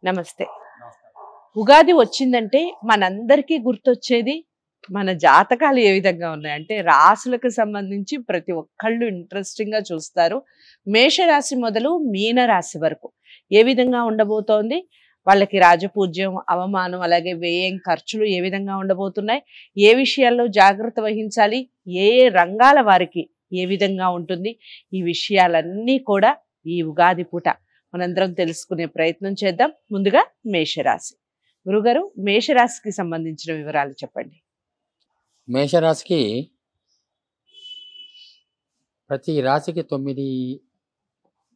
నమస్తే. ఉగాది వచ్చిందంటే మనందరికీ గుర్తొచ్చేది మన జాతకాలు ఏ విధంగా ఉన్నాయంటే రాసులకు సంబంధించి ప్రతి ఒక్కళ్ళు ఇంట్రెస్టింగ్గా చూస్తారు. మేషరాశి మొదలు మీనరాశి వరకు ఏ విధంగా ఉండబోతోంది, వాళ్ళకి రాజపూజ్యం, అవమానం, అలాగే వ్యయం, ఖర్చులు ఏ విధంగా ఉండబోతున్నాయి, ఏ విషయాల్లో జాగ్రత్త వహించాలి, ఏ ఏ రంగాల వారికి ఏ విధంగా ఉంటుంది, ఈ విషయాలన్నీ కూడా ఈ ఉగాది పూట మనందరం తెలుసుకునే ప్రయత్నం చేద్దాం. ముందుగా మేషరాశి. గురుగారు, మేషరాశికి సంబంధించిన వివరాలు చెప్పండి. మేషరాశికి ప్రతి రాశికి 9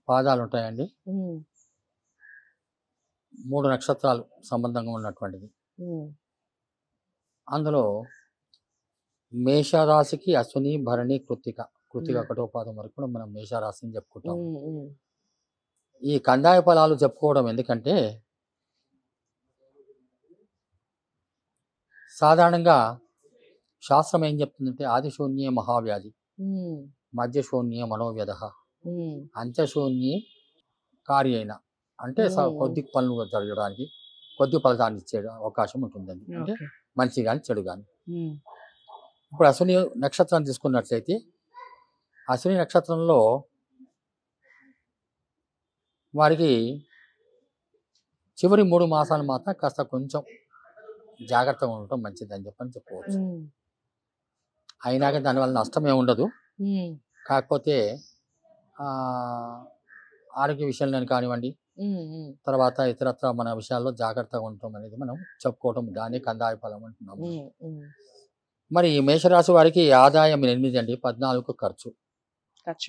పాదాలు ఉంటాయండి. 3 నక్షత్రాలు సంబంధంగా ఉన్నటువంటిది. అందులో మేషరాశికి అశ్విని, భరణి, కృత్తిక 1వ పాదం వరకు కూడా మనం మేషరాశిని చెప్పుకుంటాం. ఈ కందాయ ఫలాలు చెప్పుకోవడం ఎందుకంటే సాధారణంగా శాస్త్రం ఏం చెప్తుందంటే ఆదిశూన్యే మహావ్యాధి, మధ్యశూన్యే మనోవ్యధ, అంత్యశూన్యే కార్యైన. అంటే కొద్ది పనులు జరగడానికి కొద్ది ఫలితాన్ని ఇచ్చే అవకాశం ఉంటుందండి. అంటే మంచి కానీ చెడు కానీ. ఇప్పుడు అశ్విని నక్షత్రం తీసుకున్నట్లయితే అశ్విని నక్షత్రంలో వారికి చివరి 3 మాసాలు మాత్రం కాస్త కొంచెం జాగ్రత్తగా ఉండటం మంచిదని చెప్పుకోవచ్చు. అయినాక దానివల్ల నష్టం ఏమి ఉండదు. కాకపోతే ఆరోగ్య విషయంలో కానివ్వండి, తర్వాత ఇతరత్ర మన విషయాల్లో జాగ్రత్తగా ఉండటం అనేది మనం చెప్పుకోవటం, దాన్ని కందాయ ఫలం అంటున్నాము. మరి ఈ మేషరాశి వారికి ఆదాయం 8 అండి, 14 ఖర్చు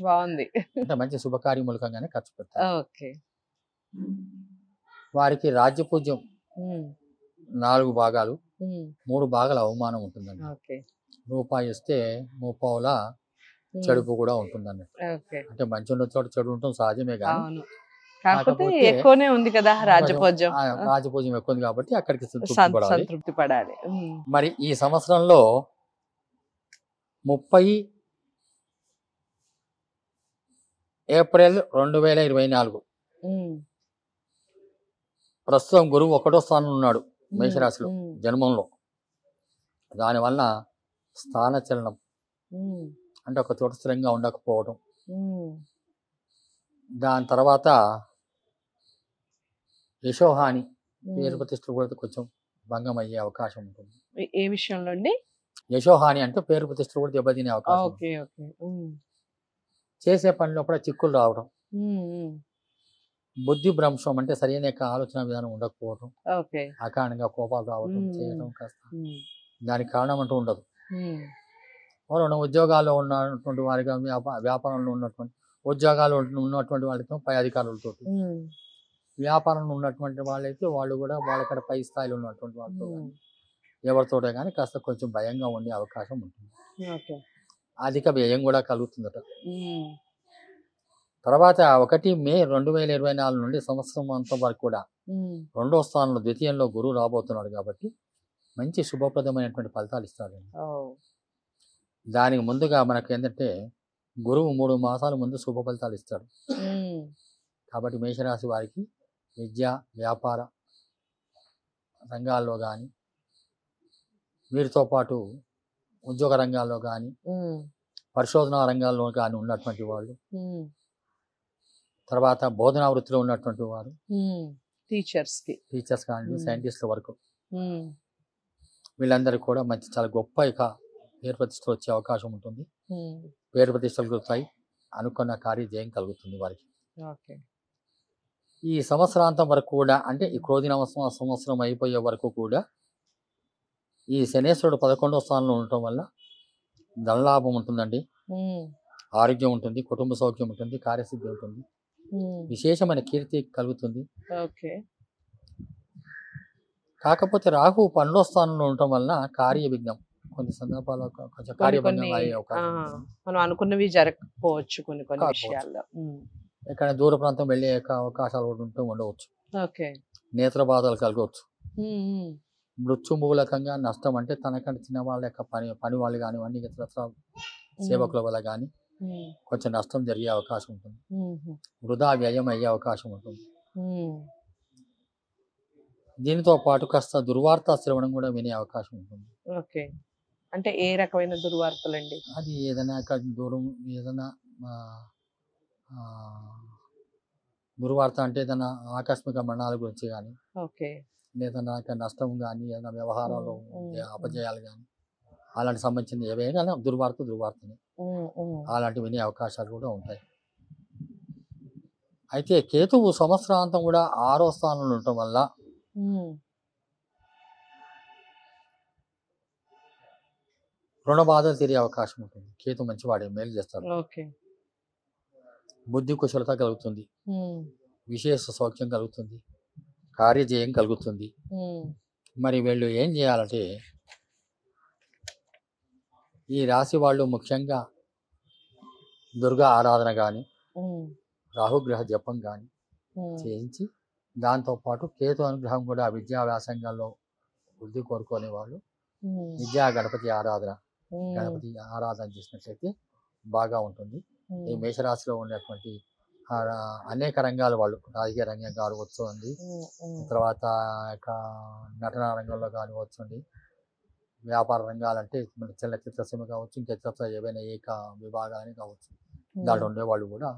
బాగుంది. అంటే మంచి శుభకార్య మూలకంగానే ఖర్చు పెడతారు. వారికి రాజ్యపూజ్యం 4 భాగాలు, 3 భాగాల అవమానం ఉంటుందండి. రూపాయి ఇస్తే ముప్పావుల చెడుపు కూడా ఉంటుందండి. అంటే మంచి ఉన్న చోట చెడు ఉండటం సహజమే, కానీ ఎక్కువనే ఉంది కదా రాజపూజ్యం. రాజపూజ్యం ఎక్కువ ఉంది కాబట్టి అక్కడికి సంతృప్తి పడాలి. మరి ఈ సంవత్సరంలో 30 ఏప్రిల్ 2024 ప్రస్తుతం గురువు 1వ స్థానంలో ఉన్నాడు మేషరాశిలో జన్మంలో. దానివల్ల స్థానచలనం అంటే ఒక చోట స్థిరంగా ఉండకపోవడం, దాని తర్వాత యశోహాని, పేరు ప్రతిష్టలు కూడా కొంచెం భంగం అయ్యే అవకాశం ఉంటుంది. ఏ విషయంలో అండి? యశోహాని అంటే పేరు ప్రతిష్టలు కూడా దెబ్బతినే అవకాశం. చేసే పనిలో కూడా చిక్కులు రావడం, బుద్ధి భ్రంశం అంటే సరైన ఆలోచన విధానం ఉండకపోవడం, అకారణంగా కోపాలు రావడం, చేయడం కాస్త దానికి కారణం అంటూ ఉండదు. ఎవరైనా ఉద్యోగాల్లో ఉన్నటువంటి వారిగా, వ్యాపారంలో ఉన్నటువంటి ఉద్యోగాలు ఉన్నటువంటి వాళ్ళతో పై అధికారులతో, వ్యాపారంలో ఉన్నటువంటి వాళ్ళైతే వాళ్ళు కూడా వాళ్ళక్కడ పై స్థాయిలో ఉన్నటువంటి వాళ్ళతో ఎవరితోటే కానీ కాస్త కొంచెం భయంగా ఉండే అవకాశం ఉంటుంది. అధిక వ్యయం కూడా కలుగుతుందట. తర్వాత 1 మే 2024 నుండి సంవత్సరం అంతా వరకు కూడా 2వ స్థానంలో ద్వితీయంలో గురువు రాబోతున్నాడు కాబట్టి మంచి శుభప్రదమైనటువంటి ఫలితాలు ఇస్తాడు. దానికి ముందుగా మనకు ఏంటంటే గురువు 3 మాసాల ముందు శుభ ఫలితాలు ఇస్తాడు. కాబట్టి మేషరాశి వారికి విద్య, వ్యాపార రంగాల్లో కానీ, వీరితో పాటు ఉద్యోగ రంగాల్లో కానీ, పరిశోధనా రంగాల్లో కానీ ఉన్నటువంటి వాళ్ళు, తర్వాత బోధనా వృత్తిలో ఉన్నటువంటి వారు, టీచర్స్ కానీ సైంటిస్టుల వరకు వీళ్ళందరికీ కూడా మంచి చాలా గొప్ప పేరు ప్రతిష్టలు వచ్చే అవకాశం ఉంటుంది. పేరు ప్రతిష్టలు కలుగుతాయి, అనుకున్న కార్య జయం కలుగుతుంది వారికి. ఈ సంవత్సరాంతం వరకు కూడా, అంటే ఈ క్రోధి సంవత్సరం అయిపోయే వరకు కూడా ఈ శనేశ్వరుడు 11వ స్థానంలో ఉండటం వల్ల ధనలాభం ఉంటుందండి, ఆరోగ్యం ఉంటుంది, కుటుంబ సౌఖ్యం ఉంటుంది, కార్యసిద్ధి ఉంటుంది, విశేషమైన కీర్తి కలుగుతుంది. కాకపోతే రాహు 12వ స్థానంలో ఉండటం వలన కార్య విఘ్నం, కొన్ని సందర్భాల్లో కొంచెం కార్యభంగం అయ్యే అవకాశం, మనం అనుకున్నవి జరగకపోవచ్చు కొన్ని విషయాల్లో. ఎక్కడ దూర ప్రాంతం వెళ్ళే అవకాశాలు ఉండవచ్చు. నేత్ర బాధలు కలగవచ్చు. మృత్యు మూలకంగా నష్టం అంటే తనకంటే చిన్న వాళ్ళ యొక్క పని వాళ్ళు కానివ్వండి, ఇతర సేవకుల వల్ల కానీ కొంచెం నష్టం జరిగే అవకాశం ఉంటుంది, వృధా వ్యయం అయ్యే అవకాశం ఉంటుంది. దీనితో పాటు కాస్త దుర్వార్త శ్రవణం కూడా వినే అవకాశం ఉంటుంది. ఓకే. అంటే ఏ రకమైన దుర్వార్తలండి? అది ఏదైనా దూరం ఏదైనా దుర్వార్త అంటే ఏదైనా ఆకస్మిక మరణాల గురించి కానీ, ఓకే, ఏదైనా నష్టం కానీ, ఏదైనా వ్యవహారాల్లో అపజయాలు కానీ, అలాంటి సంబంధించిన ఏవైనా దుర్వార్తనే అలాంటివి వినే అవకాశాలు కూడా ఉంటాయి. అయితే కేతువు సంవత్సరాంతం కూడా 6వ స్థానంలో ఉండటం వల్ల రుణ బాధలు తీరే అవకాశం ఉంటుంది. కేతు మంచివాడే, మేలు చేస్తాడు. బుద్ధి కుశలత కలుగుతుంది, విశేష సౌఖ్యం కలుగుతుంది, కార్యజయం కలుగుతుంది. మరి వీళ్ళు ఏం చేయాలంటే, ఈ రాశి వాళ్ళు ముఖ్యంగా దుర్గా ఆరాధన కానీ, రాహుగ్రహ జపం కానీ చేయించి, దాంతోపాటు కేతు అనుగ్రహం కూడా విద్యా వ్యాసంగాల్లో వృద్ధి కోరుకునే వాళ్ళు విద్యా గణపతి ఆరాధన చేసినట్లయితే బాగా ఉంటుంది. ఈ మేషరాశిలో ఉన్నటువంటి అనేక రంగాల వాళ్ళు, రాజకీయ రంగం కానివచ్చుండి, తర్వాత నటన రంగంలో కానివచ్చుండి, వ్యాపార రంగాలంటే మన చిన్న చిత్రసీమ కావచ్చు, ఇంకా చిత్ర ఏవైనా విభాగాలని కావచ్చు, దాంట్లో ఉండేవాళ్ళు కూడా.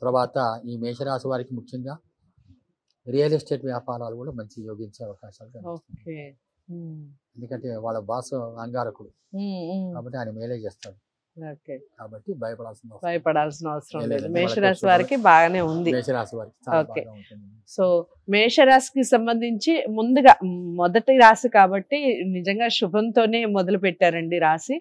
తర్వాత ఈ మేషరాశి వారికి ముఖ్యంగా రియల్ ఎస్టేట్ వ్యాపారాలు కూడా మంచి యోగించే అవకాశాలు కనిపిస్తున్నాయి. ఎందుకంటే వాళ్ళ బాస్ అంగారకుడు కాబట్టి ఆయన మేలే చేస్తాడు. కాబట్టి భయపడాల్సిన అవసరం లేదు. మేషరాశి వారికి బాగానే ఉంది. మేషరాశి వారికి ఓకే. సో మేషరాశికి సంబంధించి ముందుగా మొదటి రాశి కాబట్టి నిజంగా శుభంతోనే మొదలు పెట్టారండి రాశి.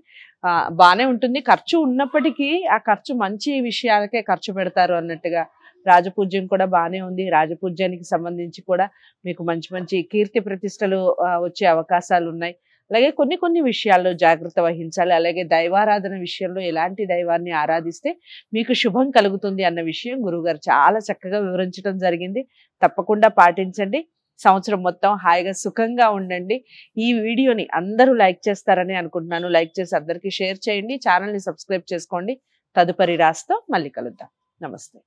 బాగానే ఉంటుంది. ఖర్చు ఉన్నప్పటికీ ఆ ఖర్చు మంచి విషయాలకే ఖర్చు పెడతారు అన్నట్టుగా. రాజపూజ్యం కూడా బాగానే ఉంది. రాజపూజ్యానికి సంబంధించి కూడా మీకు మంచి మంచి కీర్తి ప్రతిష్టలు వచ్చే అవకాశాలు ఉన్నాయి. అలాగే కొన్ని విషయాల్లో జాగ్రత్త వహించాలి. అలాగే దైవారాధన విషయంలో ఎలాంటి దైవాన్ని ఆరాధిస్తే మీకు శుభం కలుగుతుంది అన్న విషయం గురువుగారు చాలా చక్కగా వివరించడం జరిగింది. తప్పకుండా పాటించండి. సంవత్సరం మొత్తం హాయిగా సుఖంగా ఉండండి. ఈ వీడియోని అందరూ లైక్ చేస్తారని అనుకుంటున్నాను. లైక్ చేసి అందరికీ షేర్ చేయండి. ఛానల్ని సబ్స్క్రైబ్ చేసుకోండి. తదుపరి రాశితో మళ్ళీ కలుద్దాం. నమస్తే.